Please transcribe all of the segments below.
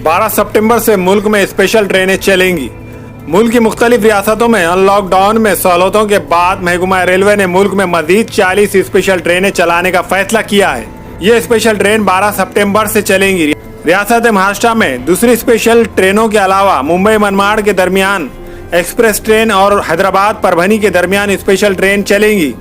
12 सितंबर से मुल्क में स्पेशल ट्रेनें चलेंगी। मुल्क की मुख्तलिफ रियासतों में अनलॉकडाउन में सहूलतों के बाद महकमा रेलवे ने मुल्क में मजीद 40 स्पेशल ट्रेनें चलाने का फैसला किया है। ये स्पेशल ट्रेन 12 सितंबर से चलेंगी। रियासत महाराष्ट्र में दूसरी स्पेशल ट्रेनों के अलावा मुंबई मनमाड़ के दरमियान एक्सप्रेस ट्रेन और हैदराबाद परभनी के दरमियान स्पेशल ट्रेन चलेंगी।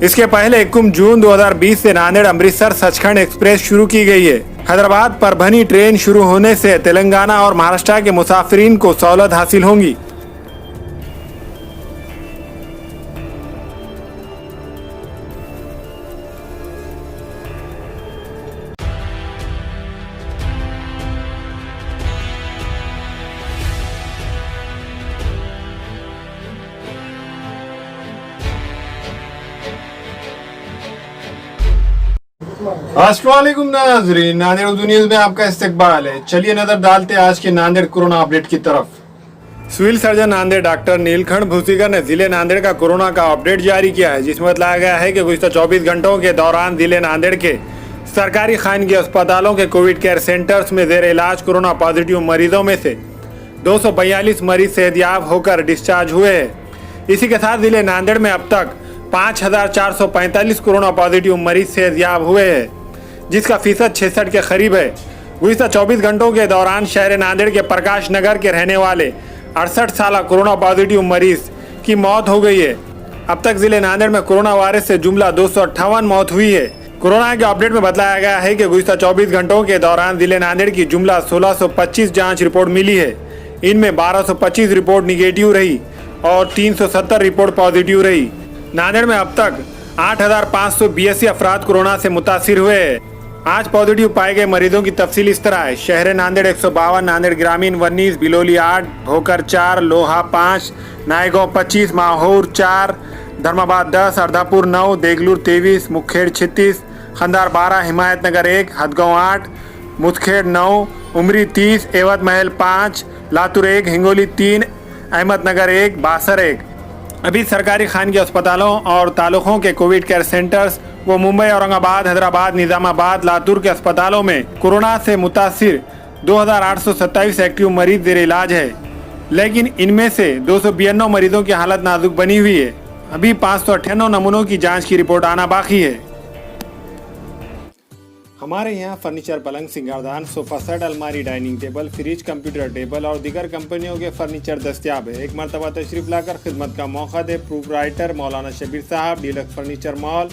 इसके पहले 21 जून 2020 से नांदेड़ अमृतसर सचखंड एक्सप्रेस शुरू की गई है। हैदराबाद परभनी ट्रेन शुरू होने से तेलंगाना और महाराष्ट्र के मुसाफिरीन को सहूलत हासिल होंगी। अस्सलामुअलैकुम नाज़रीन, नांदेड़ उर्दू न्यूज़ में आपका इस्तकबाल है। चलिए नजर डालते हैं आज के नांदेड़ कोरोना अपडेट की तरफ। Civil surgeon Nanded doctor Neelkanth Bhusikar ने जिले नांदेड़ का कोरोना का अपडेट जारी किया है, जिसमें बताया गया है कि गुज़िश्ता 24 घंटों के दौरान जिले नांदेड़ के सरकारी खानगी अस्पतालों के कोविड केयर सेंटर्स में जेर इलाज कोरोना पॉजिटिव मरीजों में से 242 मरीज सेहतयाब होकर डिस्चार्ज हुए हैं। इसी के साथ जिले नांदेड़ में अब तक 5445 कोरोना पॉजिटिव मरीज सेहतयाब हुए हैं, जिसका फीसद 66 के करीब है। गुज़िश्ता 24 घंटों के दौरान शहर नांदेड़ के प्रकाश नगर के रहने वाले 68 साल कोरोना पॉजिटिव मरीज की मौत हो गई है। अब तक जिले नांदेड़ में कोरोना वायरस से जुमला 258 मौत हुई है। कोरोना के अपडेट में बताया गया है कि गुज़िश्ता 24 घंटों के दौरान जिले नांदेड़ की जुमला 1625 जाँच रिपोर्ट मिली है। इनमें 1225 रिपोर्ट निगेटिव रही और 370 रिपोर्ट पॉजिटिव रही। नांदेड़ में अब तक 8582 अफराद कोरोना से मुतासिर हुए हैं। आज पॉजिटिव पाए गए मरीजों की तफसील इस तरह है। शहर नांदेड़ 152, नांदेड़ ग्रामीण 19, बिलोली 8, भोकर 4, लोहा 5, नायगांव 25, माहौर 4, धर्माबाद 10, अर्धापुर 9, देगलूर 23, मुखेड़ 36, खंदार 12, हिमायत नगर 1, हदगांव 8, मुसखेड़ 9, उमरी 30, एवत महल 5, लातूर 1, हिंगोली 3, अहमद नगर 1, बासर 1। अभी सरकारी खानगी अस्पतालों और तालुकों के कोविड केयर सेंटर्स वो मुंबई, औरंगाबाद, हैदराबाद, निजामाबाद, लातूर के अस्पतालों में कोरोना से मुतासिर 2827 एक्टिव मरीज जेर इलाज है, लेकिन इनमें से 292 मरीजों की हालत नाजुक बनी हुई है। अभी 598 नमूनों की जांच की रिपोर्ट आना बाकी है। हमारे यहाँ फर्नीचर, पलंग, सिंगारदान, सोफा सेट, अलमारी, dining table, fridge, computer table और दीगर कंपनियों के फर्नीचर दस्तियाब है। एक मरतबा तशरीफ लाकर खिदमत का मौका दे। प्रोप्राइटर मौलाना शबीर साहब, deluxe furniture mall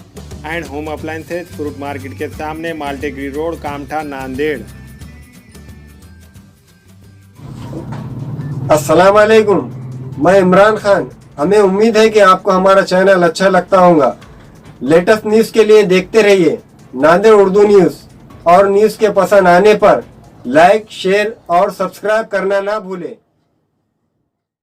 and home appliances, fruit market के सामने, माल्टेगरी रोड, कामठा, नांदेड़। अस्सलाम वालेकुम, मैं इमरान खान। हमें उम्मीद है कि आपको हमारा चैनल अच्छा लगता होगा। लेटेस्ट न्यूज़ के लिए देखते रहिए नांदेड़ उर्दू न्यूज़, और न्यूज़ के पसंद आने पर लाइक, शेयर और सब्सक्राइब करना ना भूलें।